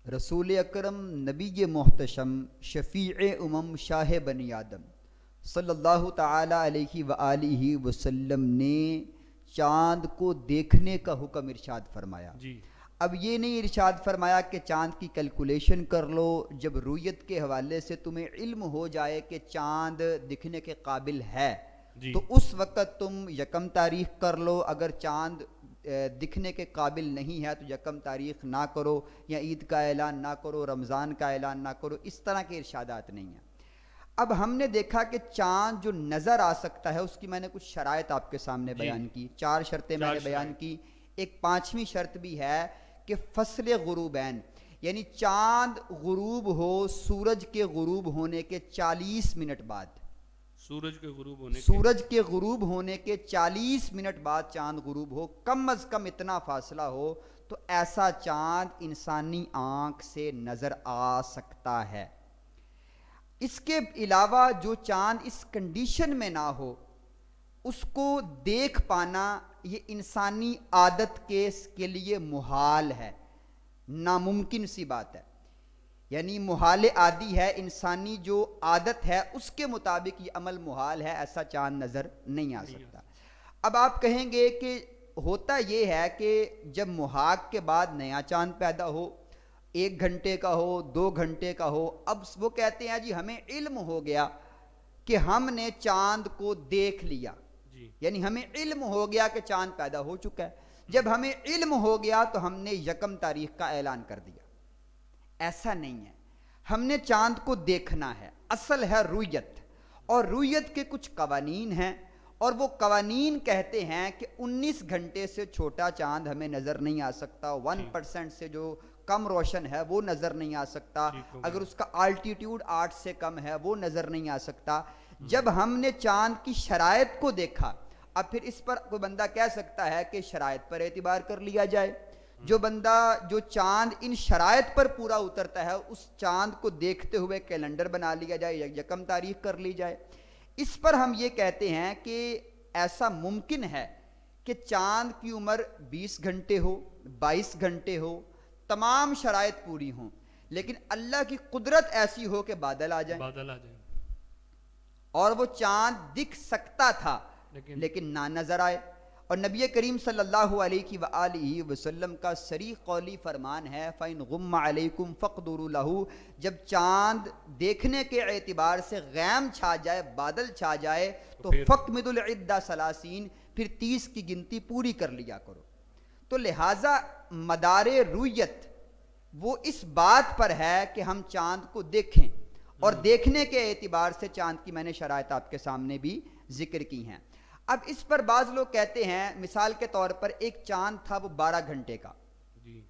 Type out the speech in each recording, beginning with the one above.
رسول اکرم نبی محتشم شفیع امم شاہ بنی آدم صلی اللہ تعالی علیہ وآلہ وسلم نے چاند کو دیکھنے کا حکم ارشاد فرمایا. جی اب یہ نہیں ارشاد فرمایا کہ چاند کی کیلکولیشن کر لو، جب رویت کے حوالے سے تمہیں علم ہو جائے کہ چاند دکھنے کے قابل ہے جی تو اس وقت تم یکم تاریخ کر لو، اگر چاند دکھنے کے قابل نہیں ہے تو یکم تاریخ نہ کرو، یا عید کا اعلان نہ کرو، رمضان کا اعلان نہ کرو. اس طرح کے ارشادات نہیں ہیں. اب ہم نے دیکھا کہ چاند جو نظر آ سکتا ہے اس کی میں نے کچھ شرائط آپ کے سامنے جی بیان کی، 4 شرطیں میں نے بیان کی. ایک 5ویں شرط بھی ہے کہ فصل غروبین، یعنی چاند غروب ہو سورج کے غروب ہونے کے 40 منٹ بعد، سورج کے غروب ہونے سورج کے غروب ہونے کے 40 منٹ بعد چاند غروب ہو، کم از کم اتنا فاصلہ ہو تو ایسا چاند انسانی آنکھ سے نظر آ سکتا ہے. اس کے علاوہ جو چاند اس کنڈیشن میں نہ ہو اس کو دیکھ پانا یہ انسانی عادت کے لیے محال ہے، ناممکن سی بات ہے. یعنی محال عادی ہے، انسانی جو عادت ہے اس کے مطابق یہ عمل محال ہے، ایسا چاند نظر نہیں آ سکتا. اب آپ کہیں گے کہ ہوتا یہ ہے کہ جب محاق کے بعد نیا چاند پیدا ہو، 1 گھنٹے کا ہو، 2 گھنٹے کا ہو، اب وہ کہتے ہیں جی ہمیں علم ہو گیا کہ ہم نے چاند کو دیکھ لیا، جی یعنی ہمیں علم ہو گیا کہ چاند پیدا ہو چکا ہے. جب ہمیں علم ہو گیا تو ہم نے یکم تاریخ کا اعلان کر دیا. ایسا نہیں ہے، ہم نے چاند کو دیکھنا ہے. اصل ہے رویت، اور رویت کے کچھ قوانین ہیں، اور وہ قوانین کہتے ہیں کہ 19 گھنٹے سے چھوٹا چاند ہمیں نظر نہیں آ سکتا، 1% سے جو کم روشن ہے وہ نظر نہیں آ سکتا، اگر اس کا آلٹیٹیوڈ 8 سے کم ہے وہ نظر نہیں آ سکتا. جب ہم نے چاند کی شرائط کو دیکھا، اب پھر اس پر کوئی بندہ کہہ سکتا ہے کہ شرائط پر اعتبار کر لیا جائے. جو چاند ان شرائط پر پورا اترتا ہے اس چاند کو دیکھتے ہوئے کیلنڈر بنا لیا جائے، یکم تاریخ کر لی جائے. اس پر ہم یہ کہتے ہیں کہ ایسا ممکن ہے کہ چاند کی عمر 20 گھنٹے ہو، 22 گھنٹے ہو، تمام شرائط پوری ہوں، لیکن اللہ کی قدرت ایسی ہو کہ بادل آ جائیں اور وہ چاند دکھ سکتا تھا لیکن نہ نظر آئے. اور نبی کریم صلی اللہ علیہ وآلہ وسلم کا صریح قولی فرمان ہے فَإِنْ غُمَّ عَلَيْكُمْ فَقْدُرُوا لَهُ، جب چاند دیکھنے کے اعتبار سے غیم چھا جائے، بادل چھا جائے تو فَقْمِدُ الْعِدَّ ثَلَاثِينَ، پھر 30 کی گنتی پوری کر لیا کرو. تو لہٰذا مدار رویت وہ اس بات پر ہے کہ ہم چاند کو دیکھیں، اور دیکھنے کے اعتبار سے چاند کی میں نے شرائط آپ کے سامنے بھی ذکر کی ہیں. اب اس پر بعض لوگ کہتے ہیں، مثال کے طور پر ایک چاند تھا وہ 12 گھنٹے کا،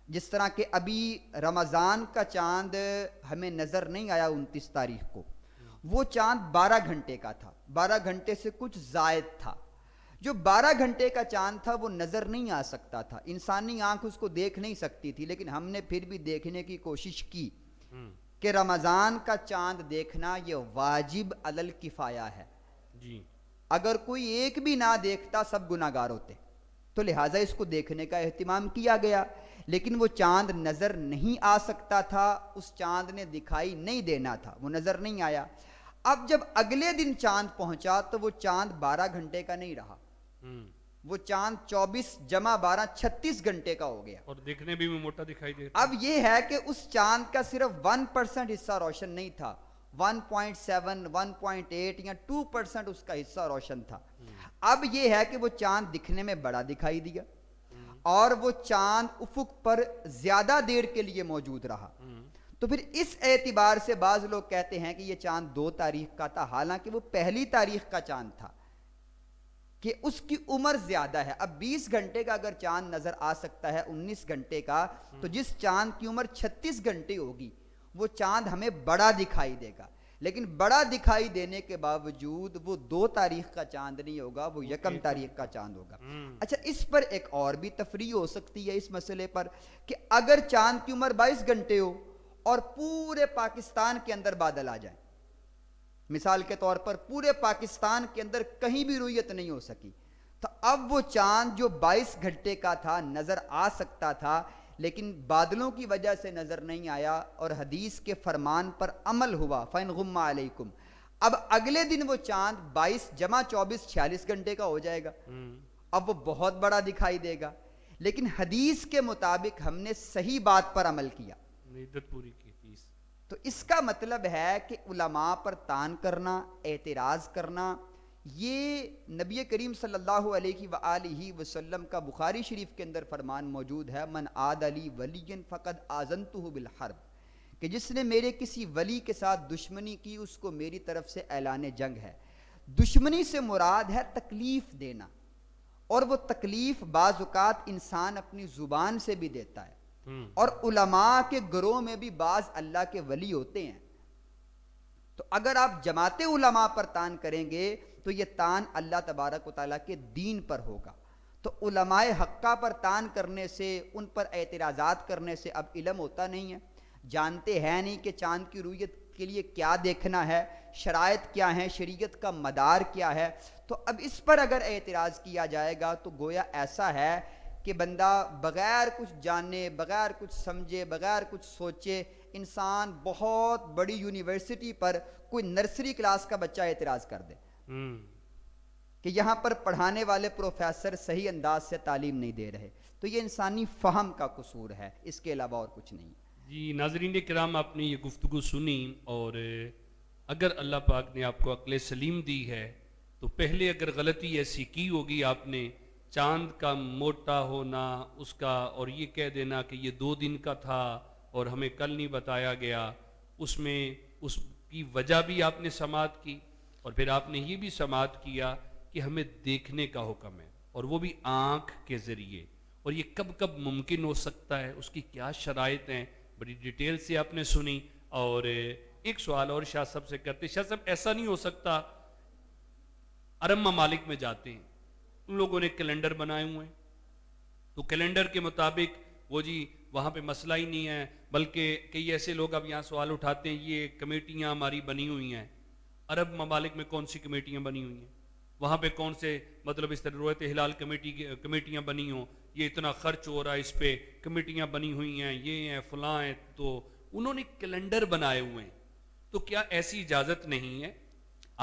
جس طرح کہ ابھی رمضان کا چاند ہمیں نظر نہیں آیا 29 تاریخ کو، وہ چاند 12 گھنٹے کا تھا، 12 گھنٹے سے کچھ زائد تھا. جو 12 گھنٹے کا چاند تھا وہ نظر نہیں آ سکتا تھا، انسانی آنکھ اس کو دیکھ نہیں سکتی تھی، لیکن ہم نے پھر بھی دیکھنے کی کوشش کی کہ رمضان کا چاند دیکھنا یہ واجب علی الکفایہ ہے. اگر کوئی ایک بھی نہ دیکھتا سب گناہگار ہوتے، تو لہٰذا اس کو دیکھنے کا اہتمام کیا گیا. لیکن وہ چاند نظر نہیں آ سکتا تھا، اس چاند نے دکھائی نہیں دینا تھا، وہ نظر نہیں آیا. اب جب اگلے دن چاند پہنچا تو وہ چاند 12 گھنٹے کا نہیں رہا، وہ چاند 24 جمع 12 36 گھنٹے کا ہو گیا، اور دیکھنے بھی موٹا دکھائی دیتا. اب یہ ہے کہ اس چاند کا صرف 1% حصہ روشن نہیں تھا، 1.7 1.8 یا 2% اس کا حصہ روشن تھا. اب یہ ہے کہ وہ چاند دکھنے میں بڑا دکھائی دیا، اور وہ چاند افق پر زیادہ دیر کے لیے موجود رہا. تو پھر اس اعتبار سے بعض لوگ کہتے ہیں کہ یہ چاند 2 تاریخ کا تھا، حالانکہ وہ 1 تاریخ کا چاند تھا، کہ اس کی عمر زیادہ ہے. اب 20 گھنٹے کا اگر چاند نظر آ سکتا ہے 19 گھنٹے کا، تو جس چاند کی عمر 36 گھنٹے ہوگی وہ چاند ہمیں بڑا دکھائی دے گا. لیکن بڑا دکھائی دینے کے باوجود وہ 2 تاریخ کا چاند نہیں ہوگا، وہ یکم تاریخ کا چاند ہوگا. اچھا، اس پر ایک اور بھی تفریح ہو سکتی ہے اس مسئلے پر کہ اگر چاند کی عمر 22 گھنٹے ہو اور پورے پاکستان کے اندر بادل آ جائیں، مثال کے طور پر پورے پاکستان کے اندر کہیں بھی رویت نہیں ہو سکی، تو اب وہ چاند جو 22 گھنٹے کا تھا نظر آ سکتا تھا، لیکن بادلوں کی وجہ سے نظر نہیں آیا اور حدیث کے فرمان پر عمل ہوا فَإِنْ غُمَّ عَلَيْكُمْ، اب اگلے دن وہ چاند 22 جمع 24 46 گھنٹے کا ہو جائے گا، اب وہ بہت بڑا دکھائی دے گا، لیکن حدیث کے مطابق ہم نے صحیح بات پر عمل کیا عدت پوری کی تیس۔ تو اس کا مطلب ہے کہ علماء پر طعن کرنا، اعتراض کرنا، یہ نبی کریم صلی اللہ علیہ وآلہ وسلم کا بخاری شریف کے اندر فرمان موجود ہے، من عاد لی ولی فقد آذنتہ بالحرب، کہ جس نے میرے کسی ولی کے ساتھ دشمنی کی اس کو میری طرف سے اعلان جنگ ہے۔ دشمنی سے مراد ہے تکلیف دینا، اور وہ تکلیف بعض اوقات انسان اپنی زبان سے بھی دیتا ہے، اور علماء کے گروہ میں بھی بعض اللہ کے ولی ہوتے ہیں۔ تو اگر آپ جماعت علماء پر طعن کریں گے تو یہ طعن اللہ تبارک و تعالیٰ کے دین پر ہوگا۔ تو علماء حقہ پر طعن کرنے سے، ان پر اعتراضات کرنے سے اب علم ہوتا نہیں ہے، جانتے ہیں نہیں کہ چاند کی رؤیت کے لیے کیا دیکھنا ہے، شرائط کیا ہیں، شریعت کا مدار کیا ہے۔ تو اب اس پر اگر اعتراض کیا جائے گا تو گویا ایسا ہے کہ بندہ بغیر کچھ جانے، بغیر کچھ سمجھے، بغیر کچھ سوچے، انسان بہت بڑی یونیورسٹی پر کوئی نرسری کلاس کا بچہ اعتراض کر دے کہ یہاں پر پڑھانے والے پروفیسر صحیح انداز سے تعلیم نہیں دے رہے، تو یہ انسانی فہم کا قصور ہے، اس کے علاوہ اور کچھ نہیں۔ جی ناظرین کرام، آپ نے یہ گفتگو سنی، اور اگر اللہ پاک نے آپ کو عقل سلیم دی ہے تو پہلے اگر غلطی ایسی کی ہوگی آپ نے، چاند کا موٹا ہونا اس کا، اور یہ کہہ دینا کہ یہ 2 دن کا تھا اور ہمیں کل نہیں بتایا گیا، اس میں اس کی وجہ بھی آپ نے سماعت کی، اور پھر آپ نے یہ بھی سماعت کیا کہ ہمیں دیکھنے کا حکم ہے، اور وہ بھی آنکھ کے ذریعے، اور یہ کب کب ممکن ہو سکتا ہے، اس کی کیا شرائط ہیں، بڑی ڈیٹیل سے آپ نے سنی۔ اور ایک سوال اور شاہ صاحب سے کرتے، شاہ صاحب ایسا نہیں ہو سکتا، عرب ممالک میں جاتے ہیں، ان لوگوں نے کیلنڈر بنائے ہوئے ہیں، تو کیلنڈر کے مطابق وہ جی وہاں پہ مسئلہ ہی نہیں ہے، بلکہ کئی ایسے لوگ اب یہاں سوال اٹھاتے ہیں یہ کمیٹیاں ہماری بنی ہوئی ہیں، عرب ممالک میں کون سی کمیٹیاں بنی ہوئی ہیں، وہاں پہ کون سے مطلب اس طرح رویت ہلال کمیٹیاں بنی ہوں، یہ اتنا خرچ ہو رہا ہے اس پہ، کمیٹیاں بنی ہوئی ہیں، یہ ہیں فلاں ہیں، تو انہوں نے کیلنڈر بنائے ہوئے ہیں، تو کیا ایسی اجازت نہیں ہے؟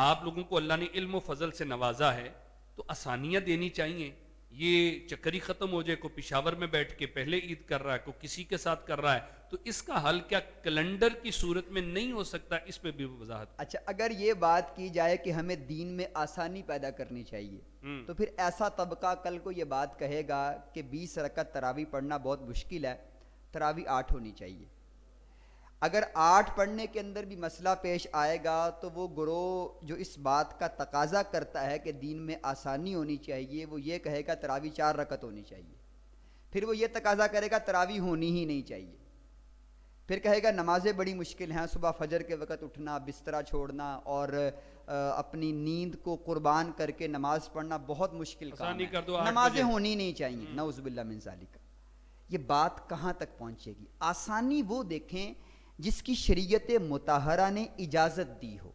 آپ لوگوں کو اللہ نے علم و فضل سے نوازا ہے تو آسانیاں دینی چاہیے، یہ چکری ختم ہو جائے، کوئی پشاور میں بیٹھ کے پہلے عید کر رہا ہے، کوئی کسی کے ساتھ کر رہا ہے، تو اس کا حل کیا کیلنڈر کی صورت میں نہیں ہو سکتا؟ اس پہ بھی وضاحت۔ اچھا، اگر یہ بات کی جائے کہ ہمیں دین میں آسانی پیدا کرنی چاہیے تو پھر ایسا طبقہ کل کو یہ بات کہے گا کہ 20 رکعت تراویح پڑھنا بہت مشکل ہے، تراویح 8 ہونی چاہیے۔ اگر 8 پڑھنے کے اندر بھی مسئلہ پیش آئے گا تو وہ گروہ جو اس بات کا تقاضا کرتا ہے کہ دین میں آسانی ہونی چاہیے، وہ یہ کہے گا تراویح 4 رکعت ہونی چاہیے، پھر وہ یہ تقاضا کرے گا تراویح ہونی ہی نہیں چاہیے، پھر کہے گا نمازیں بڑی مشکل ہیں، صبح فجر کے وقت اٹھنا، بسترا چھوڑنا اور اپنی نیند کو قربان کر کے نماز پڑھنا بہت مشکل کام ہے، نمازیں ہونی نہیں چاہیے، نعوذ باللہ من ذالک۔ یہ بات کہاں تک پہنچے گی؟ آسانی وہ دیکھیں جس کی شریعت مطہرہ نے اجازت دی ہو،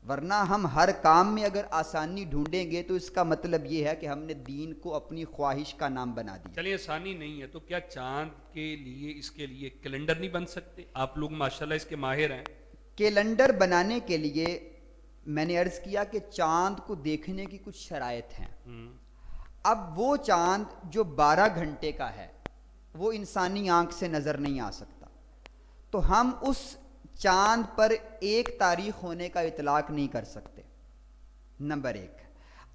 ورنہ ہم ہر کام میں اگر آسانی ڈھونڈیں گے تو اس کا مطلب یہ ہے کہ ہم نے دین کو اپنی خواہش کا نام بنا دیا۔ چلیے آسانی نہیں ہے تو کیا چاند کے لیے اس کے لیے کیلنڈر نہیں بن سکتے؟ آپ لوگ ماشاءاللہ اس کے ماہر ہیں۔ کیلنڈر بنانے کے لیے میں نے عرض کیا کہ چاند کو دیکھنے کی کچھ شرائط ہیں۔ اب وہ چاند جو 12 گھنٹے کا ہے وہ انسانی آنکھ سے نظر نہیں آ سکتا، تو ہم اس چاند پر ایک تاریخ ہونے کا اطلاق نہیں کر سکتے، نمبر 1۔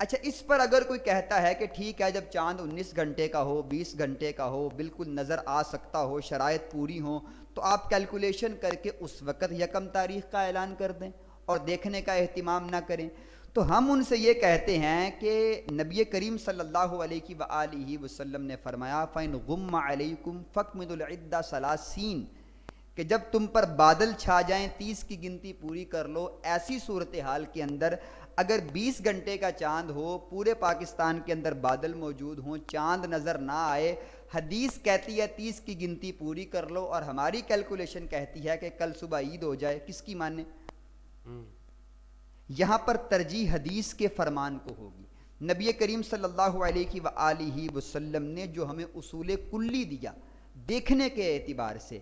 اچھا، اس پر اگر کوئی کہتا ہے کہ ٹھیک ہے جب چاند 19 گھنٹے کا ہو، 20 گھنٹے کا ہو، بالکل نظر آ سکتا ہو، شرائط پوری ہوں، تو آپ کیلکولیشن کر کے اس وقت 1 تاریخ کا اعلان کر دیں اور دیکھنے کا اہتمام نہ کریں۔ تو ہم ان سے یہ کہتے ہیں کہ نبی کریم صلی اللہ علیہ وآلہ وسلم نے فرمایا فَإِنْ غُمَّ عَلَيْكُمْ فَاكْمِلُوا الْعِدَّةَ 30، کہ جب تم پر بادل چھا جائیں 30 کی گنتی پوری کر لو۔ ایسی صورتحال کے اندر اگر 20 گھنٹے کا چاند ہو، پورے پاکستان کے اندر بادل موجود ہوں، چاند نظر نہ آئے، حدیث کہتی ہے 30 کی گنتی پوری کر لو، اور ہماری کیلکولیشن کہتی ہے کہ کل صبح عید ہو جائے، کس کی مانے؟ یہاں پر ترجیح حدیث کے فرمان کو ہوگی۔ نبی کریم صلی اللہ علیہ وآلہ وسلم نے جو ہمیں اصول کلی دیا دیکھنے کے اعتبار سے،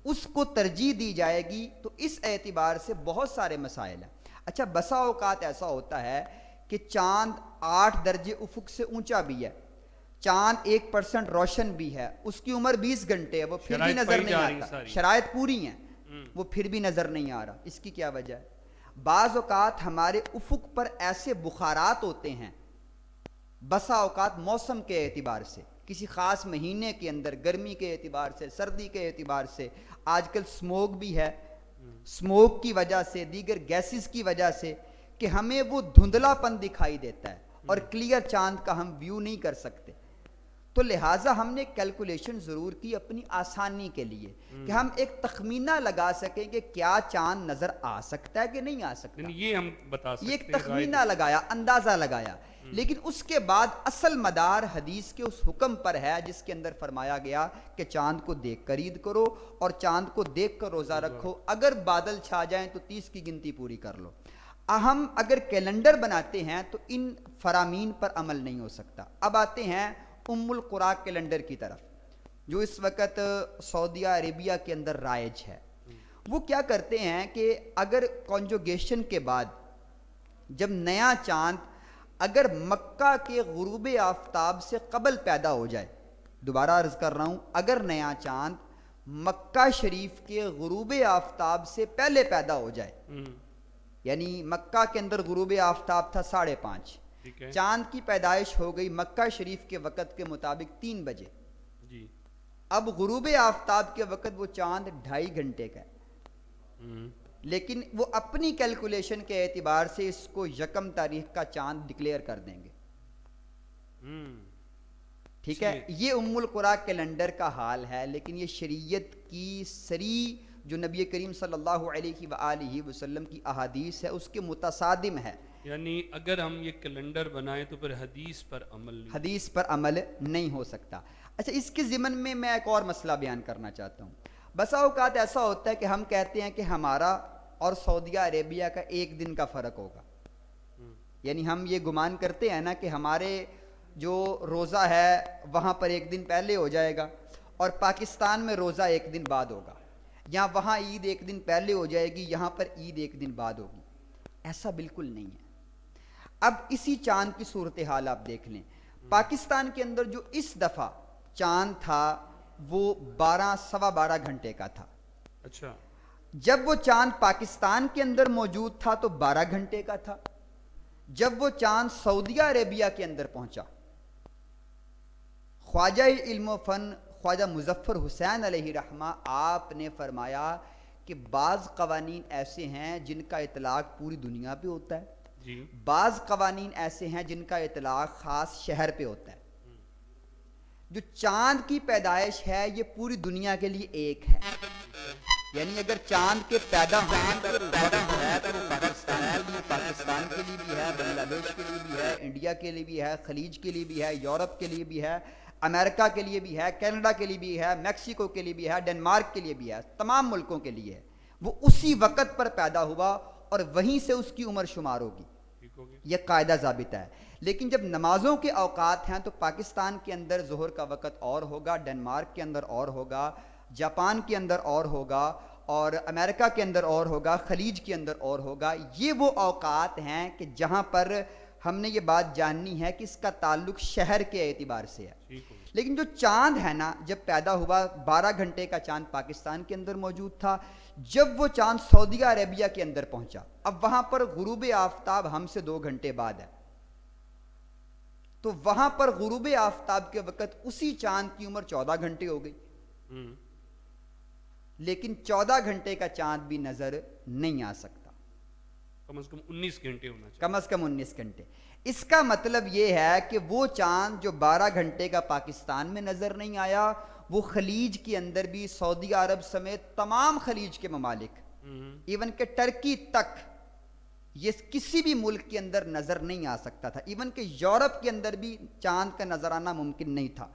اس کو ترجیح دی جائے گی تو اس اعتبار سے بہت سارے مسائل ہیں۔ اچھا، بسا اوقات ایسا ہوتا ہے کہ چاند 8 درجے افق سے اونچا بھی ہے، چاند 1% روشن بھی ہے، اس کی عمر 20 گھنٹے ہے، وہ پھر بھی نظر نہیں آتا، شرائط پوری ہیں، وہ پھر بھی نظر نہیں آ رہا۔ اس کی کیا وجہ ہے؟ بعض اوقات ہمارے افق پر ایسے بخارات ہوتے ہیں، بسا اوقات موسم کے اعتبار سے، کسی خاص مہینے کے اندر گرمی کے اعتبار سے، سردی کے اعتبار سے، آج کل سموگ بھی ہے، سموگ کی وجہ سے، دیگر گیسز کی وجہ سے کہ ہمیں وہ دھندلا پن دکھائی دیتا ہے اور کلیئر چاند کا ہم ویو نہیں کر سکتے، تو لہٰذا ہم نے کیلکولیشن ضرور کی اپنی آسانی کے لیے کہ ہم ایک تخمینہ لگا سکیں کہ کیا چاند نظر آ سکتا ہے کہ نہیں آ سکتا، یہ ہم بتا سکتے یہ ایک تخمینہ لگایا، اندازہ لگایا۔ لیکن اس کے بعد اصل مدار حدیث کے اس حکم پر ہے جس کے اندر فرمایا گیا کہ چاند کو دیکھ کر عید کرو اور چاند کو دیکھ کر روزہ رکھو، اگر بادل چھا جائیں تو 30 کی گنتی پوری کر لو۔ ہم اگر کیلنڈر بناتے ہیں تو ان فرامین پر عمل نہیں ہو سکتا۔ اب آتے ہیں ام القرا کیلنڈر کی طرف، جو اس وقت سعودیہ عربیہ کے اندر رائج ہے۔ وہ کیا کرتے ہیں کہ اگر کانجوگیشن کے بعد جب نیا چاند اگر مکہ کے غروب آفتاب سے قبل پیدا ہو جائے، دوبارہ عرض کر رہا ہوں، اگر نیا چاند مکہ شریف کے غروب آفتاب سے پہلے پیدا ہو جائے، یعنی مکہ کے اندر غروب آفتاب تھا 5:30، چاند کی پیدائش ہو گئی مکہ شریف کے وقت کے مطابق 3 بجے، اب غروب آفتاب کے وقت وہ چاند 2.5 گھنٹے کا ہے، لیکن وہ اپنی کیلکولیشن کے اعتبار سے اس کو 1 تاریخ کا چاند ڈکلیئر کر دیں گے۔ ٹھیک ہے، یہ ام القرا کیلنڈر کا حال ہے، لیکن یہ شریعت کی صریح جو نبی کریم صلی اللہ علیہ وآلہ وسلم کی احادیث ہے اس کے متصادم ہے۔ یعنی اگر ہم یہ کیلنڈر بنائیں تو پھر حدیث پر عمل نہیں ہو سکتا۔ اچھا، اس کے ضمن میں میں ایک اور مسئلہ بیان کرنا چاہتا ہوں۔ بسا اوقات ایسا ہوتا ہے کہ ہم کہتے ہیں کہ ہمارا اور سعودیہ عربیہ کا 1 دن کا فرق ہوگا، یعنی ہم یہ گمان کرتے ہیں نا کہ ہمارے جو روزہ ہے وہاں پر 1 دن پہلے ہو جائے گا اور پاکستان میں روزہ 1 دن بعد ہوگا، یا وہاں عید 1 دن پہلے ہو جائے گی، یہاں پر عید 1 دن بعد ہوگی۔ ایسا بالکل نہیں ہے۔ اب اسی چاند کی صورتحال آپ دیکھ لیں، پاکستان کے اندر جو اس دفعہ چاند تھا وہ 12 گھنٹے کا تھا۔ اچھا، جب وہ چاند پاکستان کے اندر موجود تھا تو 12 گھنٹے کا تھا۔ جب وہ چاند سعودیہ عربیہ کے اندر پہنچا، خواجہ علم و فن خواجہ مظفر حسین علیہ رحمہ آپ نے فرمایا کہ بعض قوانین ایسے ہیں جن کا اطلاق پوری دنیا پہ ہوتا ہے، بعض قوانین ایسے ہیں جن کا اطلاق خاص شہر پہ ہوتا ہے۔ جو چاند کی پیدائش ہے یہ پوری دنیا کے لیے ایک ہے، یعنی اگر چاند کے پیدا ہونے پر ہے تو پاکستان کے لیے بھی ہے، بنگلہ دیش کے لیے بھی ہے، انڈیا کے لیے بھی ہے، خلیج کے لیے بھی ہے، یورپ کے لیے بھی ہے، امریکہ کے لیے بھی ہے، کینیڈا کے لیے بھی ہے، میکسیکو کے لیے بھی ہے، ڈنمارک کے لیے بھی ہے، تمام ملکوں کے لیے ہے۔ وہ اسی وقت پر پیدا ہوا اور وہیں سے اس کی عمر شمار ہوگی، یہ قاعدہ ضابطہ ہے۔ لیکن جب نمازوں کے اوقات ہیں تو پاکستان کے اندر ظہر کا وقت اور ہوگا، ڈنمارک کے اندر اور ہوگا، جاپان کے اندر اور ہوگا، اور امریکہ کے اندر اور ہوگا، خلیج کے اندر اور ہوگا۔ یہ وہ اوقات ہیں کہ جہاں پر ہم نے یہ بات جاننی ہے کہ اس کا تعلق شہر کے اعتبار سے ہے۔ لیکن جو چاند ہے نا، جب پیدا ہوا 12 گھنٹے کا چاند پاکستان کے اندر موجود تھا، جب وہ چاند سعودیہ عربیہ کے اندر پہنچا، اب وہاں پر غروب آفتاب ہم سے 2 گھنٹے بعد ہے، تو وہاں پر غروب آفتاب کے وقت اسی چاند کی عمر 14 گھنٹے ہو گئی، لیکن 14 گھنٹے کا چاند بھی نظر نہیں آ سکتا، کم از کم 19 گھنٹے ہونا چاہیے، کم از کم 19 گھنٹے۔ اس کا مطلب یہ ہے کہ وہ چاند جو 12 گھنٹے کا پاکستان میں نظر نہیں آیا، وہ خلیج کے اندر بھی، سعودی عرب سمیت تمام خلیج کے ممالک، ایون کہ ٹرکی تک، یہ کسی بھی ملک کے اندر نظر نہیں آ سکتا تھا۔ ایون کہ یورپ کے اندر بھی چاند کا نظر آنا ممکن نہیں تھا۔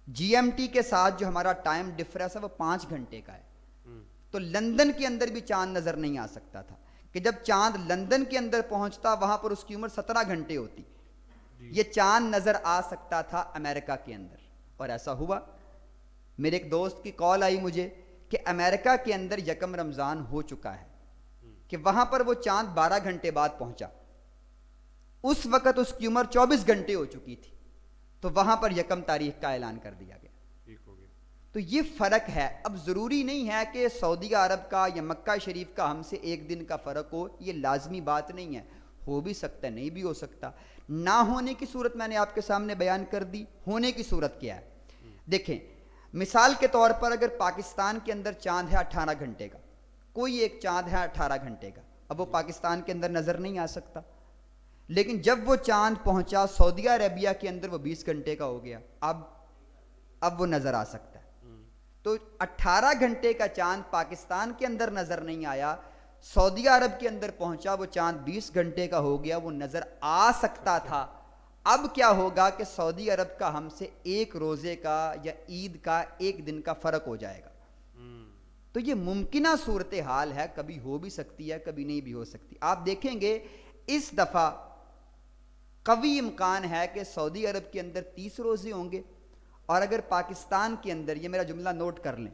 جی ایم ٹی کے ساتھ جو ہمارا ٹائم ڈفرنس ہے وہ 5 گھنٹے کا ہے، تو لندن کے اندر بھی چاند نظر نہیں آ سکتا تھا، کہ جب چاند لندن کے اندر پہنچتا وہاں پر اس کی عمر 17 گھنٹے ہوتی، یہ چاند نظر آ سکتا تھا امریکہ کے اندر، اور ایسا ہوا۔ میرے ایک دوست کی کال آئی مجھے کہ امریکہ کے اندر یکم رمضان ہو چکا ہے، کہ وہاں پر وہ چاند 12 گھنٹے بعد پہنچا۔ اس وقت اس کی عمر 24 گھنٹے ہو چکی تھی، تو وہاں پر یکم تاریخ کا اعلان کر دیا گیا۔ تو یہ فرق ہے۔ اب ضروری نہیں ہے کہ سعودی عرب کا یا مکہ شریف کا ہم سے ایک دن کا فرق ہو، یہ لازمی بات نہیں ہے، ہو بھی سکتا ہے، نہیں بھی ہو سکتا۔ نہ ہونے کی صورت میں نے آپ کے سامنے بیان کر دی، ہونے کی صورت کیا ہے؟ دیکھیں، مثال کے طور پر اگر پاکستان کے اندر چاند ہے 18 گھنٹے کا، کوئی ایک چاند ہے 18 گھنٹے کا، اب وہ پاکستان کے اندر نظر نہیں آ سکتا، لیکن جب وہ چاند پہنچا سعودی عربیہ کے اندر وہ 20 گھنٹے کا ہو گیا، اب وہ نظر آ سکتا ہے۔ تو 18 گھنٹے کا چاند پاکستان کے اندر نظر نہیں آیا، سعودی عرب کے اندر پہنچا، وہ چاند 20 گھنٹے کا ہو گیا، وہ نظر آ سکتا تھا۔ اب کیا ہوگا کہ سعودی عرب کا ہم سے ایک روزے کا یا عید کا ایک دن کا فرق ہو جائے گا۔ تو یہ ممکنہ صورتحال ہے، کبھی ہو بھی سکتی ہے، کبھی نہیں بھی ہو سکتی۔ آپ دیکھیں گے اس دفعہ قوی امکان ہے کہ سعودی عرب کے اندر 30 روزے ہوں گے، اور اگر پاکستان کے اندر، یہ میرا جملہ نوٹ کر لیں،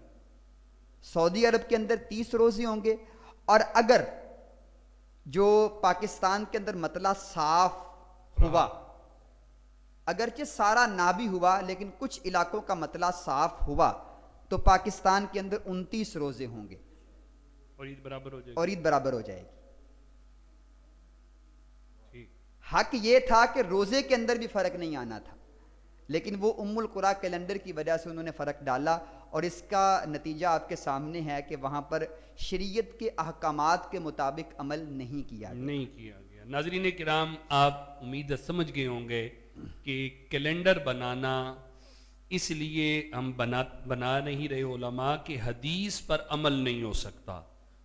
سعودی عرب کے اندر 30 روزے ہوں گے، اور اگر جو پاکستان کے اندر مطلع صاف ہوا، اگرچہ سارا نہ بھی ہوا لیکن کچھ علاقوں کا مطلع صاف ہوا، تو پاکستان کے اندر 29 روزے ہوں گے، اور عید برابر ہو جائے گی۔ حق یہ تھا کہ روزے کے اندر بھی فرق نہیں آنا تھا، لیکن وہ ام القریٰ کیلنڈر کی وجہ سے انہوں نے فرق ڈالا، اور اس کا نتیجہ آپ کے سامنے ہے کہ وہاں پر شریعت کے احکامات کے مطابق عمل نہیں کیا گیا۔ ناظرین کرام، آپ امید سمجھ گئے ہوں گے کہ کیلنڈر بنانا اس لیے ہم بنا نہیں رہے علماء کہ حدیث پر عمل نہیں ہو سکتا،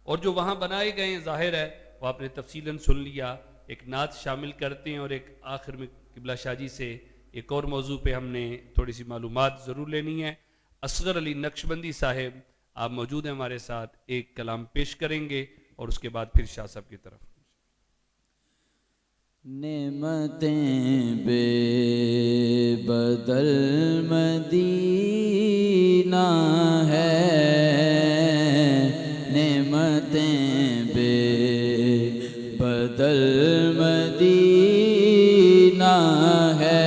اور جو وہاں بنائے گئے ہیں ظاہر ہے وہ آپ نے تفصیلاً سن لیا۔ ایک نعت شامل کرتے ہیں، اور ایک آخر میں قبلہ شاہ جی سے ایک اور موضوع پہ ہم نے تھوڑی سی معلومات ضرور لینی ہے۔ اصغر علی نقشبندی صاحب آپ موجود ہیں ہمارے ساتھ، ایک کلام پیش کریں گے اور اس کے بعد پھر شاہ صاحب کی طرف۔ نعمتیں بے بدل مدینہ ہے، نعمتیں بے بدل مدینہ ہے،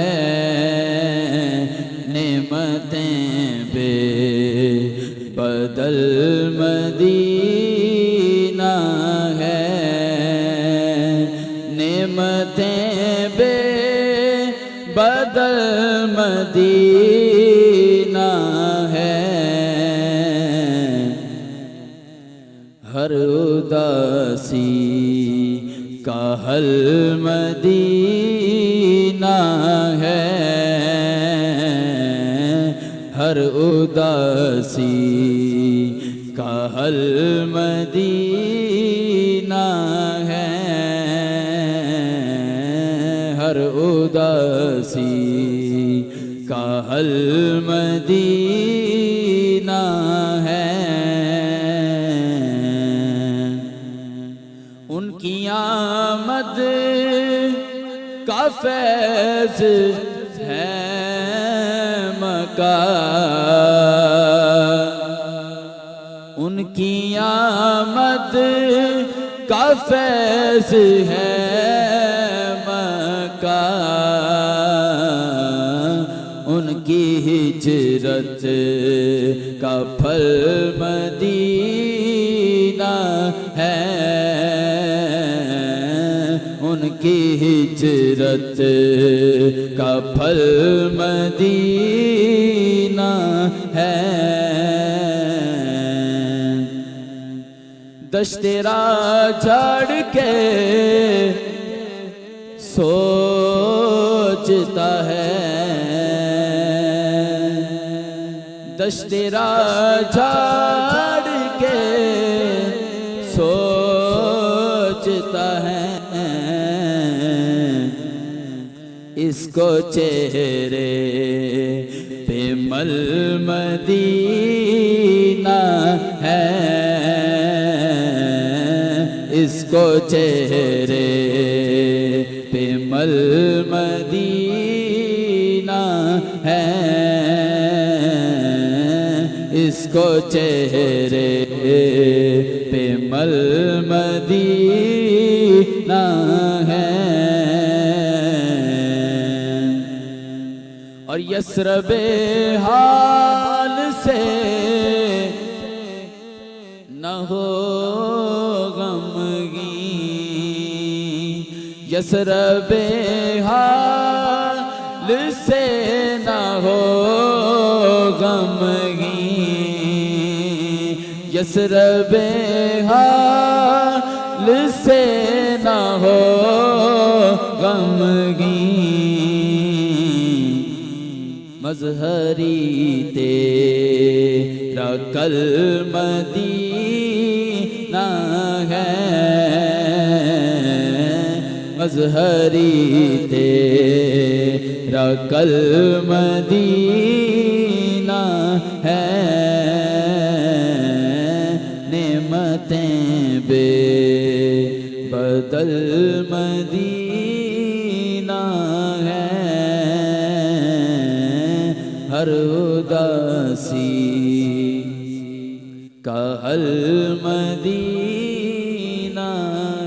نعمتیں بے بدل مدینہ ہے، نعمتیں بے بدل مدینہ ہے، ہر اداسی کا حل مدینہ ہے، ہر اداسی کا حل مدینہ ہے، ہر اداسی کا حل مدینہ ہے، ان کی آمد کا فیض ہے مکہ، ان کی آمد کا فیض ہے مکہ، ان کی ہجرت کا پھل مدینہ ہے، ان کی ہجرت کا پھل مدینہ ہے، دشت راہ جھاڑ کے سوچتا ہے، دشت راہ جھاڑ کے سوچتا ہے، اس کو چہرے پہ مل مدینہ ہے، اس کو چہرے پہ مل مدینہ اس کو چہرے پہ مل مدینہ ہے اور یثرب حال سے نہ ہو غمگین یثرب حال سے نہ ہو غمگین یثرب حال سے نہ ہو غمگین مظہری تیرا کل مدینہ ہے مظہری تیرا کل مدینہ ہے نعمتیں بے بدل مدینہ ہے ہر اداسی کا حل مدینہ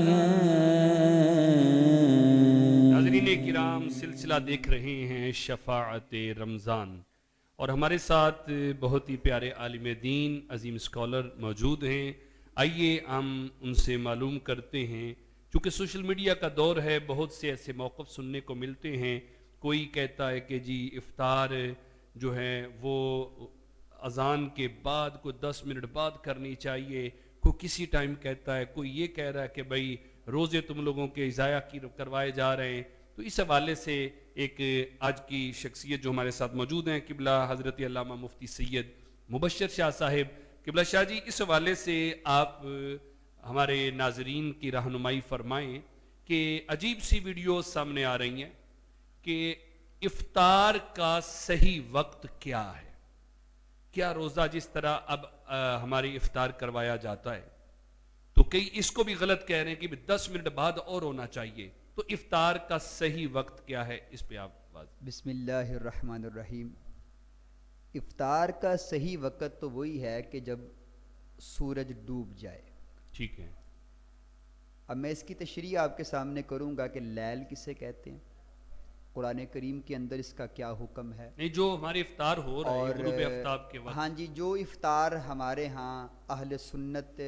ہے۔ ناظرین کرام، سلسلہ دیکھ رہے ہیں شفاعت رمضان، اور ہمارے ساتھ بہت ہی پیارے عالم دین عظیم اسکالر موجود ہیں۔ آئیے ہم ان سے معلوم کرتے ہیں، چونکہ سوشل میڈیا کا دور ہے، بہت سے ایسے موقف سننے کو ملتے ہیں۔ کوئی کہتا ہے کہ جی افطار جو ہے وہ اذان کے بعد کوئی 10 منٹ بعد کرنی چاہیے، کوئی کسی ٹائم کہتا ہے، کوئی یہ کہہ رہا ہے کہ بھائی روزے تم لوگوں کے ضائع کروائے جا رہے ہیں۔ تو اس حوالے سے ایک آج کی شخصیت جو ہمارے ساتھ موجود ہیں، قبلہ حضرت علامہ مفتی سید مبشر شاہ صاحب، قبلہ شاہ جی، اس حوالے سے آپ ہمارے ناظرین کی رہنمائی فرمائیں کہ عجیب سی ویڈیوز سامنے آ رہی ہیں کہ افطار کا صحیح وقت کیا ہے؟ کیا روزہ جس طرح اب ہماری افطار کروایا جاتا ہے تو کئی اس کو بھی غلط کہہ رہے ہیں کہ 10 منٹ بعد اور ہونا چاہیے، تو افطار کا صحیح وقت کیا ہے؟ اس پہ آپ بسم اللہ الرحمن الرحیم۔ افطار کا صحیح وقت تو وہی ہے کہ جب سورج ڈوب جائے۔ ٹھیک ہے، اب میں اس کی تشریح آپ کے سامنے کروں گا کہ لیل کسے کہتے ہیں، قرآن کریم کے اندر اس کا کیا حکم ہے، نہیں جو ہمارے افطار ہو رہے ہیں غروب آفتاب کے وقت۔ ہاں جی، جو افطار ہمارے ہاں اہل سنت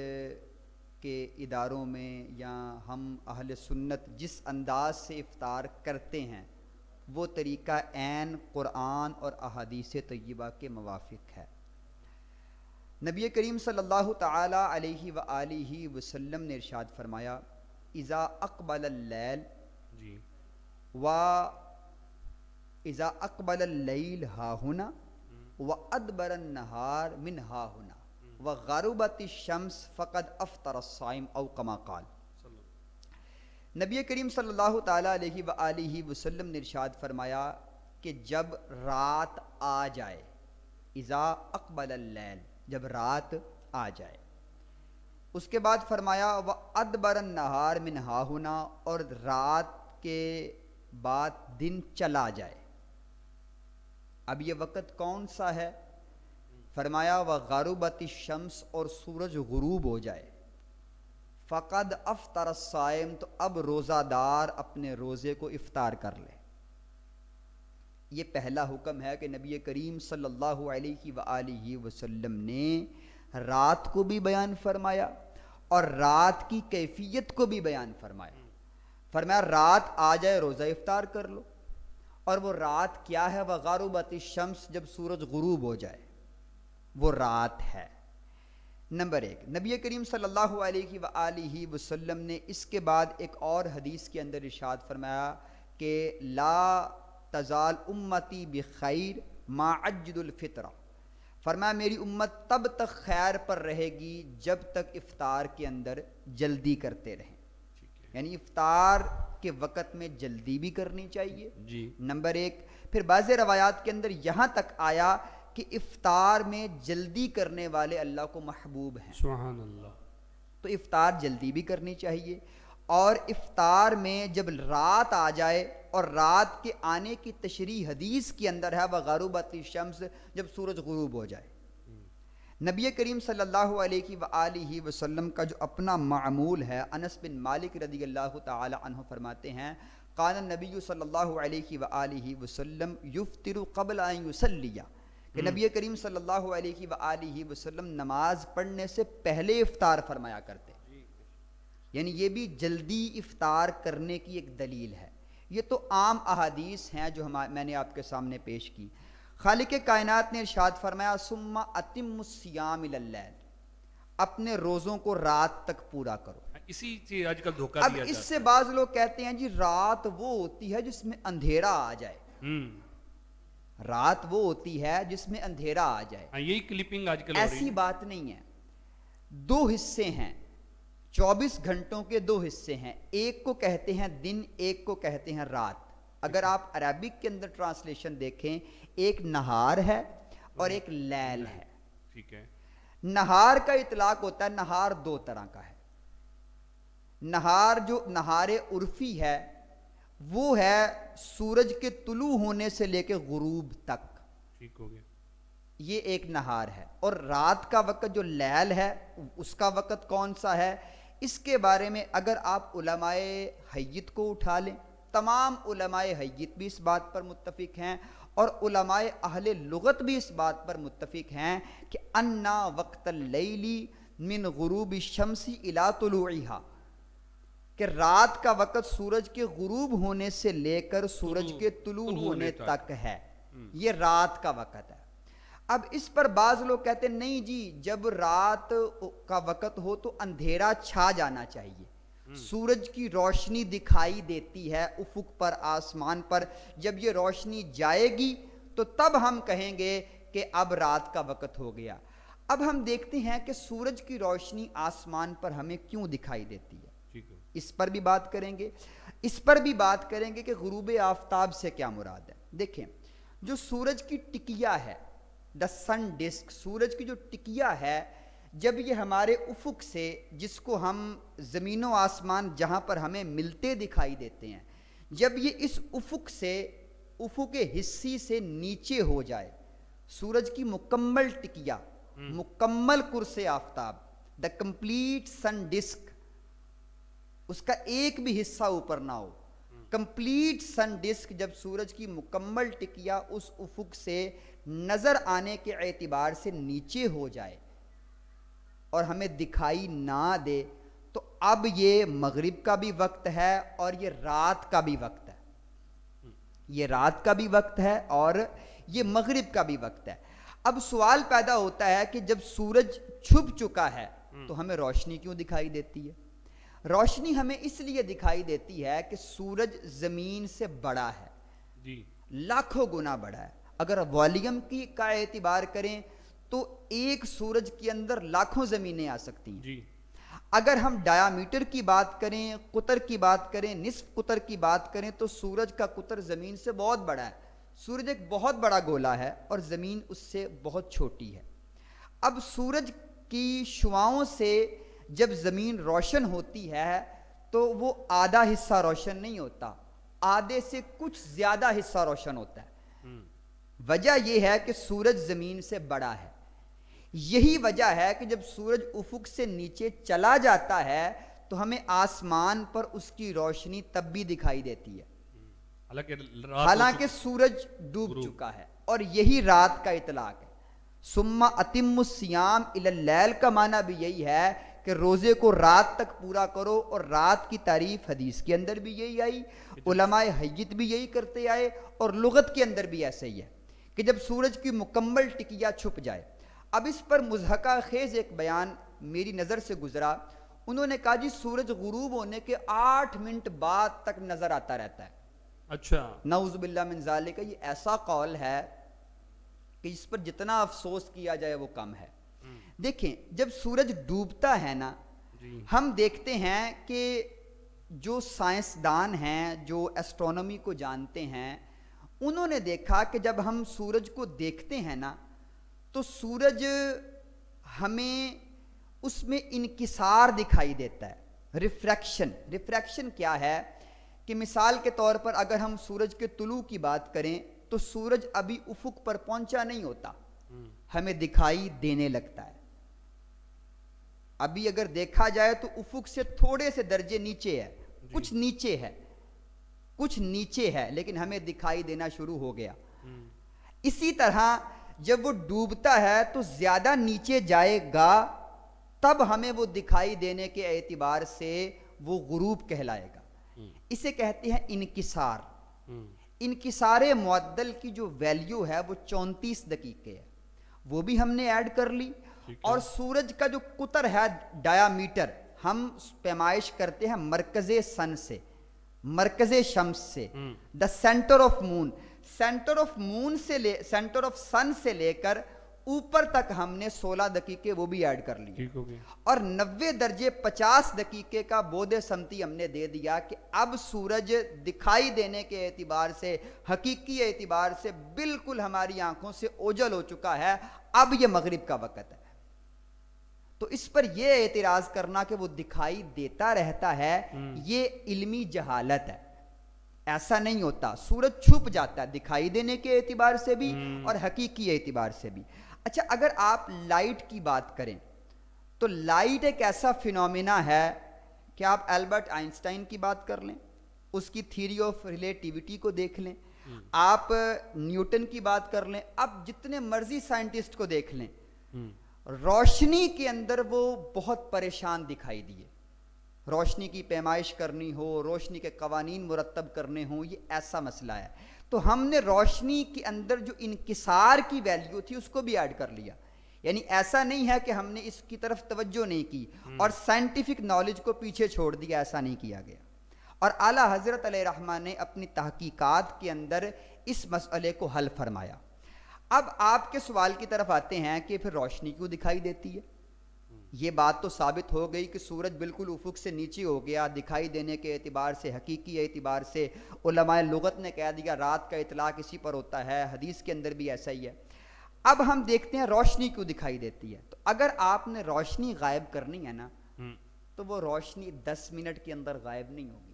کے اداروں میں یا ہم اہل سنت جس انداز سے افطار کرتے ہیں وہ طریقہ عین قرآن اور احادیث طیبہ کے موافق ہے۔ نبی کریم صلی اللہ تعالی علیہ وآلہ وسلم نے ارشاد فرمایا، اذا اقبل اللیل جی، اذا اقبل اللیل ہا ہنا وادبر النہار من ہا ہنا وغربت الشمس فقد افطر الصائم او کما قال۔ نبی کریم صلی اللہ تعالی علیہ وآلہ وسلم نے ارشاد فرمایا کہ جب رات آ جائے، اذا اقبل اللیل، جب رات آ جائے، اس کے بعد فرمایا وادبر النہار من ہا ہنا، اور رات کے بعد دن چلا جائے۔ اب یہ وقت کون سا ہے؟ فرمایا وغربت الشمس، اور سورج غروب ہو جائے، فقد افطر الصائم، تو اب روزہ دار اپنے روزے کو افطار کر لے۔ یہ پہلا حکم ہے کہ نبی کریم صلی اللہ علیہ وآلہ وسلم نے رات کو بھی بیان فرمایا اور رات کی کیفیت کو بھی بیان فرمایا۔ فرمایا رات آ جائے روزہ افطار کر لو، اور وہ رات کیا ہے؟ وغربت الشمس، جب سورج غروب ہو جائے وہ رات ہے۔ نمبر 1، نبی کریم صلی اللہ علیہ وآلہ وسلم نے اس کے بعد ایک اور حدیث کے اندر ارشاد فرمایا کہ لا تزال امتی بخیر ما عجل الفطرہ، فرمایا میری امت تب تک خیر پر رہے گی جب تک افطار کے اندر جلدی کرتے رہیں، یعنی افطار کے وقت میں جلدی بھی کرنی چاہیے جی۔ نمبر 1۔ پھر بعض روایات کے اندر یہاں تک آیا کہ افطار میں جلدی کرنے والے اللہ کو محبوب ہیں، سبحان اللہ۔ تو افطار جلدی بھی کرنی چاہیے، اور افطار میں جب رات آ جائے، اور رات کے آنے کی تشریح حدیث کے اندر ہے وغربت الشمس، جب سورج غروب ہو جائے۔ نبی کریم صلی اللہ علیہ وآلہ وسلم کا جو اپنا معمول ہے، انس بن مالک رضی اللہ تعالی عنہ فرماتے ہیں قال النبی صلی اللہ علیہ وآلہ وسلم یفطر قبل ان یصلی، کہ نبی کریم صلی اللہ علیہ وآلہ وسلم نماز پڑھنے سے پہلے افطار فرمایا کرتے، یعنی یہ بھی جلدی افطار کرنے کی ایک دلیل ہے۔ یہ تو عام احادیث ہیں جو میں نے آپ کے سامنے پیش کی۔ خالق کائنات نے ارشاد فرمایا ثم اتم الصیام الی اللیل، اپنے روزوں کو رات تک پورا کرو۔ اسی سے آج کل دھوکہ اب دیا اس جاتا سے بعض لوگ کہتے ہیں جی رات وہ ہوتی ہے جس میں اندھیرا آ جائے، رات وہ ہوتی ہے جس میں اندھیرا آ جائے۔ یہی کلپنگ آج کل ہو رہی ایسی ہے۔ بات نہیں ہے، دو حصے ہیں، 24 گھنٹوں کے دو حصے ہیں، ایک کو کہتے ہیں دن، ایک کو کہتے ہیں رات۔ اگر آپ عربک کے اندر ٹرانسلیشن دیکھیں، ایک نہار ہے اور ایک لیل ہے۔ ٹھیک ہے۔ نہار کا اطلاق ہوتا ہے، نہار دو طرح کا ہے۔ نہار جو نہار عرفی ہے وہ ہے سورج کے طلوع ہونے سے لے کے غروب تک، ٹھیک ہو گیا۔ یہ ایک نہار ہے۔ اور رات کا وقت جو لیل ہے اس کا وقت کون سا ہے، اس کے بارے میں اگر آپ علماء حیت کو اٹھا لیں، تمام علماء حیت بھی اس بات پر متفق ہیں اور علماء اہل لغت بھی اس بات پر متفق ہیں کہ انا وقت اللیل من غروب الشمس الی طلوعها، کہ رات کا وقت سورج کے غروب ہونے سے لے کر سورج کے طلوع ہونے تک ہے، یہ رات کا وقت ہے۔ اب اس پر بعض لوگ کہتے ہیں نہیں جی، جب رات کا وقت ہو تو اندھیرا چھا جانا چاہیے، سورج کی روشنی دکھائی دیتی ہے افق پر، آسمان پر، جب یہ روشنی جائے گی تو تب ہم کہیں گے کہ اب رات کا وقت ہو گیا۔ اب ہم دیکھتے ہیں کہ سورج کی روشنی آسمان پر ہمیں کیوں دکھائی دیتی ہے، اس پر بھی بات کریں گے۔ اس پر بھی بات کریں گے کہ غروب آفتاب سے کیا مراد ہے۔ دیکھیں، جو سورج کی ٹکیا ہے، دا سن ڈسک، سورج کی جو ٹکیا ہے، جب یہ ہمارے افق سے، جس کو ہم زمین و آسمان جہاں پر ہمیں ملتے دکھائی دیتے ہیں، جب یہ اس افق سے، افق حصی سے نیچے ہو جائے، سورج کی مکمل ٹکیا، مکمل قرص آفتاب، دا کمپلیٹ سن ڈسک، اس کا ایک بھی حصہ اوپر نہ ہو، کمپلیٹ سن ڈسک، جب سورج کی مکمل ٹکیا اس افق سے نظر آنے کے اعتبار سے نیچے ہو جائے اور ہمیں دکھائی نہ دے، تو اب یہ مغرب کا بھی وقت ہے اور یہ رات کا بھی وقت ہے، یہ رات کا بھی وقت ہے اور یہ مغرب کا بھی وقت ہے۔ اب سوال پیدا ہوتا ہے کہ جب سورج چھپ چکا ہے تو ہمیں روشنی کیوں دکھائی دیتی ہے؟ روشنی ہمیں اس لیے دکھائی دیتی ہے کہ سورج زمین سے بڑا ہے، جی، لاکھوں گنا بڑا ہے۔ اگر والیوم کی کا اعتبار کریں تو ایک سورج کے اندر لاکھوں زمینیں آ سکتی ہیں۔ جی، اگر ہم ڈایا میٹر کی بات کریں، قطر کی بات کریں، نصف قطر کی بات کریں، تو سورج کا قطر زمین سے بہت بڑا ہے۔ سورج ایک بہت بڑا گولا ہے اور زمین اس سے بہت چھوٹی ہے۔ اب سورج کی شعاؤں سے جب زمین روشن ہوتی ہے تو وہ آدھا حصہ روشن نہیں ہوتا، آدھے سے کچھ زیادہ حصہ روشن ہوتا ہے۔ وجہ یہ ہے کہ سورج زمین سے بڑا ہے۔ یہی وجہ ہے کہ جب سورج افق سے نیچے چلا جاتا ہے تو ہمیں آسمان پر اس کی روشنی تب بھی دکھائی دیتی ہے، حالانکہ سورج ڈوب چکا ہے، اور یہی رات کا اطلاق ہے۔ ثم اتم الصیام الی اللیل کا معنی بھی یہی ہے کہ روزے کو رات تک پورا کرو، اور رات کی تعریف حدیث کے اندر بھی یہی آئی، علماء حیت بھی یہی کرتے آئے، اور لغت کے اندر بھی ایسے ہی ہے کہ جب سورج کی مکمل ٹکیا چھپ جائے۔ اب اس پر مضحکہ خیز ایک بیان میری نظر سے گزرا، انہوں نے کہا جی سورج غروب ہونے کے 8 منٹ بعد تک نظر آتا رہتا ہے۔ اچھا، نعوذ باللہ من ذالک، یہ ایسا قول ہے کہ اس پر جتنا افسوس کیا جائے وہ کم ہے۔ دیکھیں، جب سورج ڈوبتا ہے نا، ہم دیکھتے ہیں کہ جو سائنسدان ہیں، جو ایسٹرونومی کو جانتے ہیں، انہوں نے دیکھا کہ جب ہم سورج کو دیکھتے ہیں نا تو سورج ہمیں اس میں انکسار دکھائی دیتا ہے، ریفریکشن کیا ہے کہ مثال کے طور پر اگر ہم سورج کے طلوع کی بات کریں تو سورج ابھی افق پر پہنچا نہیں ہوتا، ہمیں دکھائی دینے لگتا ہے. ابھی اگر دیکھا جائے تو افق سے تھوڑے سے درجے نیچے ہے, کچھ نیچے ہے, لیکن ہمیں دکھائی دینا شروع ہو گیا. اسی طرح جب وہ ڈوبتا ہے تو زیادہ نیچے جائے گا, تب ہمیں وہ دکھائی دینے کے اعتبار سے وہ غروب کہلائے گا. اسے کہتے ہیں انکسار. انکسار معدل کی جو ویلیو ہے وہ 34 دقیقے ہے, وہ بھی ہم نے ایڈ کر لی. اور سورج کا جو قطر ہے ڈایا میٹر, ہم پیمائش کرتے ہیں مرکز سن سے, مرکز شمس سے, the centre of moon. Centre of sun سے لے کر اوپر تک ہم نے 16 دقیقے وہ بھی ایڈ کر لیے, اور 90 درجے 50 دقیقے کا بودھ سمتی ہم نے دے دیا کہ اب سورج دکھائی دینے کے اعتبار سے, حقیقی اعتبار سے بالکل ہماری آنکھوں سے اوجھل ہو چکا ہے, اب یہ مغرب کا وقت ہے. تو اس پر یہ اعتراض کرنا کہ وہ دکھائی دیتا رہتا ہے, یہ علمی جہالت ہے. ایسا نہیں ہوتا, سورج چھپ جاتا ہے دکھائی دینے کے اعتبار سے بھی اور حقیقی اعتبار سے بھی. اچھا, اگر آپ لائٹ کی بات کریں تو لائٹ ایک ایسا فینومینا ہے کہ آپ البرٹ آئنسٹائن کی بات کر لیں, اس کی تھیوری آف ریلیٹیوٹی کو دیکھ لیں, آپ نیوٹن کی بات کر لیں, آپ جتنے مرضی سائنٹسٹ کو دیکھ لیں, روشنی کے اندر وہ بہت پریشان دکھائی دیے. روشنی کی پیمائش کرنی ہو, روشنی کے قوانین مرتب کرنے ہوں, یہ ایسا مسئلہ ہے. تو ہم نے روشنی کے اندر جو انکسار کی ویلیو تھی اس کو بھی ایڈ کر لیا. یعنی ایسا نہیں ہے کہ ہم نے اس کی طرف توجہ نہیں کی اور سائنٹیفک نالج کو پیچھے چھوڑ دیا, ایسا نہیں کیا گیا. اور اعلیٰ حضرت علیہ رحمہ نے اپنی تحقیقات کے اندر اس مسئلے کو حل فرمایا. اب آپ کے سوال کی طرف آتے ہیں کہ پھر روشنی کیوں دکھائی دیتی ہے. یہ بات تو ثابت ہو گئی کہ سورج بالکل افق سے نیچے ہو گیا, دکھائی دینے کے اعتبار سے, حقیقی اعتبار سے. علماء لغت نے کہہ دیا رات کا اطلاق اسی پر ہوتا ہے, حدیث کے اندر بھی ایسا ہی ہے. اب ہم دیکھتے ہیں روشنی کیوں دکھائی دیتی ہے. تو اگر آپ نے روشنی غائب کرنی ہے نا, تو وہ روشنی 10 منٹ کے اندر غائب نہیں ہوگی.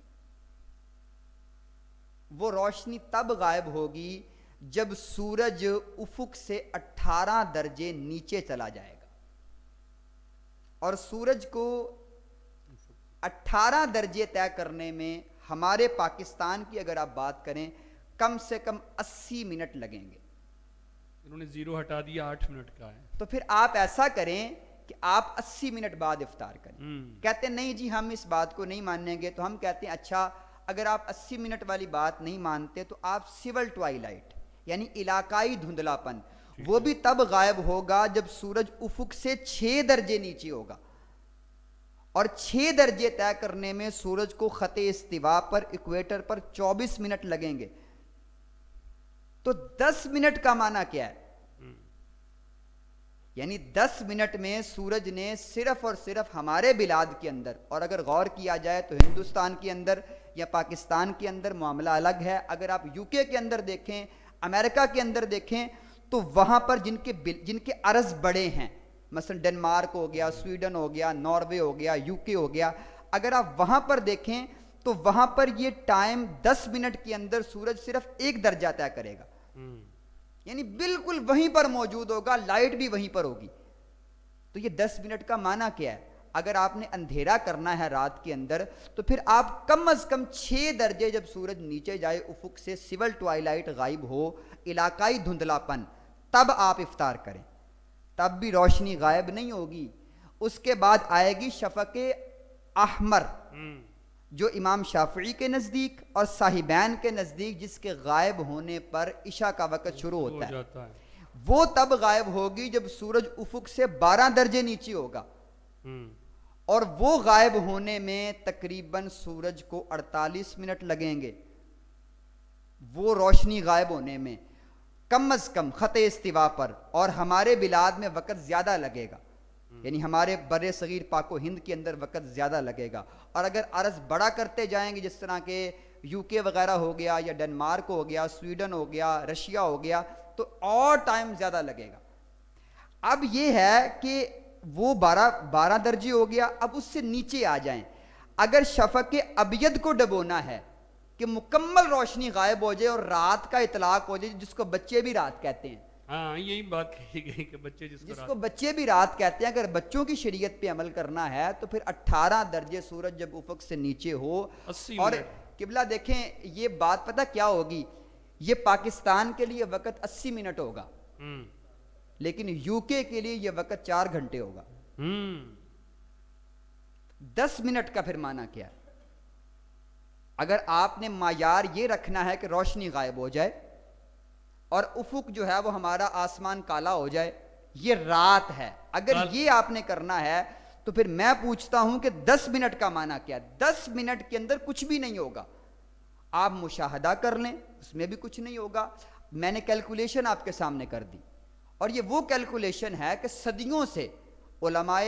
وہ روشنی تب غائب ہوگی جب سورج افق سے 18 درجے نیچے چلا جائے گا. اور سورج کو 18 درجے طے کرنے میں ہمارے پاکستان کی اگر آپ بات کریں کم سے کم 80 منٹ لگیں گے. انہوں نے 0 ہٹا دیا, 8 منٹ کا ہے. تو پھر آپ ایسا کریں کہ آپ 80 منٹ بعد افطار کریں. کہتے ہیں نہیں جی ہم اس بات کو نہیں مانیں گے. تو ہم کہتے ہیں اچھا, اگر آپ 80 منٹ والی بات نہیں مانتے تو آپ سول ٹوائلائٹ یعنی علاقائی دھندلا پن, وہ بھی تب غائب ہوگا جب سورج افق سے 6 درجے نیچے ہوگا. اور 6 درجے طے کرنے میں سورج کو خط استوا پر, ایکویٹر پر 24 منٹ لگیں گے. تو 10 منٹ کا معنی کیا ہے؟ یعنی 10 منٹ میں سورج نے صرف اور صرف ہمارے بلاد کے اندر, اور اگر غور کیا جائے تو ہندوستان کے اندر یا پاکستان کے اندر معاملہ الگ ہے. اگر آپ یو کے اندر دیکھیں, امریکہ کے اندر دیکھیں, تو وہاں پر جن کے عرض بڑے ہیں, مثلا ڈنمارک ہو گیا, سویڈن ہو گیا, ناروے ہو گیا, یو کے ہو گیا, اگر آپ وہاں پر دیکھیں تو وہاں پر یہ ٹائم 10 منٹ کے اندر سورج صرف 1 درجہ طے کرے گا. یعنی بالکل وہیں پر موجود ہوگا, لائٹ بھی وہیں پر ہوگی. تو یہ 10 منٹ کا معنی کیا ہے؟ اگر آپ نے اندھیرا کرنا ہے رات کے اندر تو پھر آپ کم از کم 6 درجے جب سورج نیچے جائے افق سے, سول ٹوائلائٹ غائب ہو, علاقائی دھندلا پن, تب آپ افطار کریں. تب بھی روشنی غائب نہیں ہوگی. اس کے بعد آئے گی شفق احمر, جو امام شافعی کے نزدیک اور صاحبین کے نزدیک جس کے غائب ہونے پر عشاء کا وقت شروع ہوتا ہے, وہ تب غائب ہوگی جب سورج افق سے 12 درجے نیچے ہوگا. اور وہ غائب ہونے میں تقریباً سورج کو 48 منٹ لگیں گے. وہ روشنی غائب ہونے میں کم از کم خط استوا پر, اور ہمارے بلاد میں وقت زیادہ لگے گا. یعنی ہمارے بر صغیر پاک و ہند کے اندر وقت زیادہ لگے گا. اور اگر عرض بڑا کرتے جائیں گے, جس طرح کہ یو کے وغیرہ ہو گیا, یا ڈنمارک ہو گیا, سویڈن ہو گیا, رشیا ہو گیا, تو اور ٹائم زیادہ لگے گا. اب یہ ہے کہ وہ 12 درجے ہو گیا. اب اس سے نیچے آ جائیں, اگر شفق ابید کو ڈبونا ہے کہ مکمل روشنی غائب ہو جائے اور رات کا اطلاق ہو جائے, جس کو بچے بھی رات کہتے ہیں, ہاں یہی بات کہی گئی کہ بچے جس جس کو کو بچے بھی رات کہتے ہیں، اگر بچوں کی شریعت پہ عمل کرنا ہے تو پھر 18 درجے سورج جب افق سے نیچے ہو 80 اور منٹ قبلہ دیکھیں یہ بات پتہ کیا ہوگی، یہ پاکستان کے لیے وقت 80 منٹ ہوگا، ہوں لیکن یو کے لیے یہ وقت 4 گھنٹے ہوگا۔ ہوں 10 منٹ کا پھر معنی کیا ہے؟ اگر آپ نے معیار یہ رکھنا ہے کہ روشنی غائب ہو جائے اور افق جو ہے وہ ہمارا آسمان کالا ہو جائے، یہ رات ہے، اگر یہ آپ نے کرنا ہے تو پھر میں پوچھتا ہوں کہ 10 منٹ کا معنی کیا ہے؟ 10 منٹ کے اندر کچھ بھی نہیں ہوگا، آپ مشاہدہ کر لیں اس میں بھی کچھ نہیں ہوگا۔ میں نے کیلکولیشن آپ کے سامنے کر دی، اور یہ وہ کیلکولیشن ہے کہ صدیوں سے علماء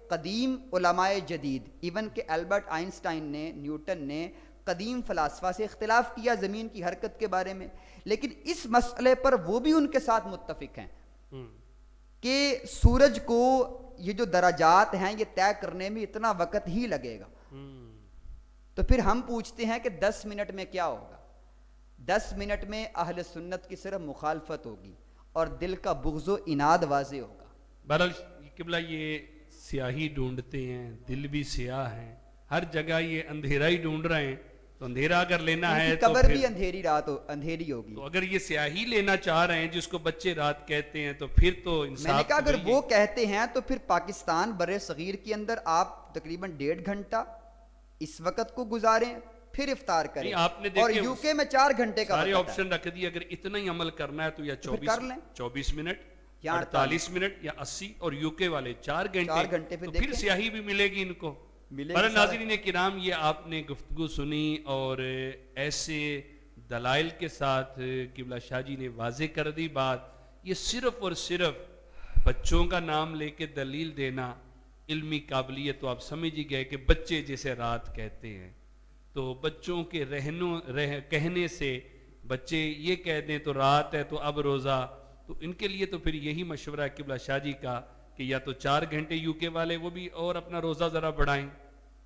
قدیم، علماء جدید، ایون کہ البرٹ آئنسٹائن نے، نیوٹن نے قدیم فلاسفہ سے اختلاف کیا زمین کی حرکت کے بارے میں، لیکن اس مسئلے پر وہ بھی ان کے ساتھ متفق ہیں کہ سورج کو یہ جو درجات ہیں یہ طے کرنے میں اتنا وقت ہی لگے گا۔ تو پھر ہم پوچھتے ہیں کہ 10 منٹ میں کیا ہوگا؟ 10 منٹ میں اہل سنت کی صرف مخالفت ہوگی اور دل کا بغض و عناد واضح ہوگا۔ بہرحال قبلہ یہ سیاہی ڈھونڈتے ہیں، دل بھی سیاہ ہیں، ہر جگہ یہ اندھیرا ہی ڈھونڈ رہے ہیں، تو اندھیرا اگر لینا ان ہے کی تو قبر پھر بھی اندھیری ہوگی۔ تو اگر یہ سیاہی لینا چاہ رہے ہیں جس کو بچے رات کہتے ہیں تو پھر تو میں نے انصاف کہا تو اگر بھئی وہ کہتے ہیں تو پھر پاکستان بر صغیر کے اندر آپ تقریباً 1.5 گھنٹہ اس وقت کو گزاریں پھر افطار کریں، نہیں، آپ نے اور دیکھیں یو کے میں 4 گھنٹے کا سارے وقت ہے۔ آپشن رکھ دیے، اگر اتنا ہی عمل کرنا ہے تو یا تو پھر کر لیں۔ 24 منٹ یا 48 منٹ یا 80، اور یو کے والے 4 4 گھنٹے، گھنٹے پھر تو پھر دیکھیں۔ سیاہی بھی ملے گی ان کو۔ ملے پر گی ناظرین کرام، یہ آپ نے گفتگو سنی اور ایسے دلائل کے ساتھ قبلہ شاہ جی نے واضح کر دی بات، یہ صرف اور صرف بچوں کا نام لے کے دلیل دینا علمی قابلیت، تو آپ سمجھ ہی گئے کہ بچے جسے رات کہتے ہیں، تو بچوں کے کہنے سے بچے یہ کہہ دیں تو رات ہے تو اب روزہ، تو ان کے لیے تو پھر یہی مشورہ ہے قبلہ شاہ جی کا کہ یا تو 4 گھنٹے یو کے والے وہ بھی اور اپنا روزہ ذرا بڑھائیں،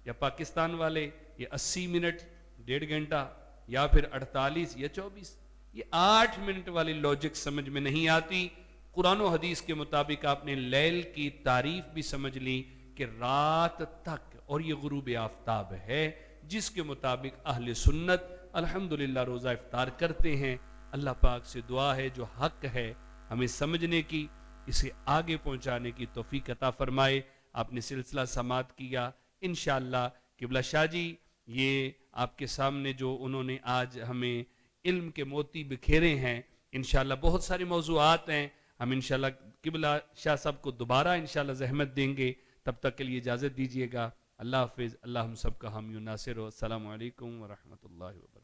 یا پاکستان والے یہ 80 منٹ 1.5 گھنٹہ، یا پھر 48 یا 24۔ یہ 8 منٹ والی لاجک سمجھ میں نہیں آتی۔ قرآن و حدیث کے مطابق آپ نے لیل کی تعریف بھی سمجھ لی کہ رات تک، اور یہ غروب آفتاب ہے جس کے مطابق اہل سنت الحمدللہ روزہ افطار کرتے ہیں۔ اللہ پاک سے دعا ہے جو حق ہے ہمیں سمجھنے کی، اسے آگے پہنچانے کی توفیق عطا فرمائے۔ آپ نے سلسلہ سماعت کیا، انشاءاللہ قبلہ شاہ جی یہ آپ کے سامنے جو انہوں نے آج ہمیں علم کے موتی بکھیرے ہیں، انشاءاللہ بہت سارے موضوعات ہیں، ہم انشاءاللہ قبلہ شاہ صاحب کو دوبارہ انشاءاللہ زحمت دیں گے۔ تب تک کے لیے اجازت دیجیے گا، اللہ حافظ، اللہ ہم سب کا حامی و ناصر ہو۔ السلام علیکم ورحمۃ اللہ وبرکاتہ۔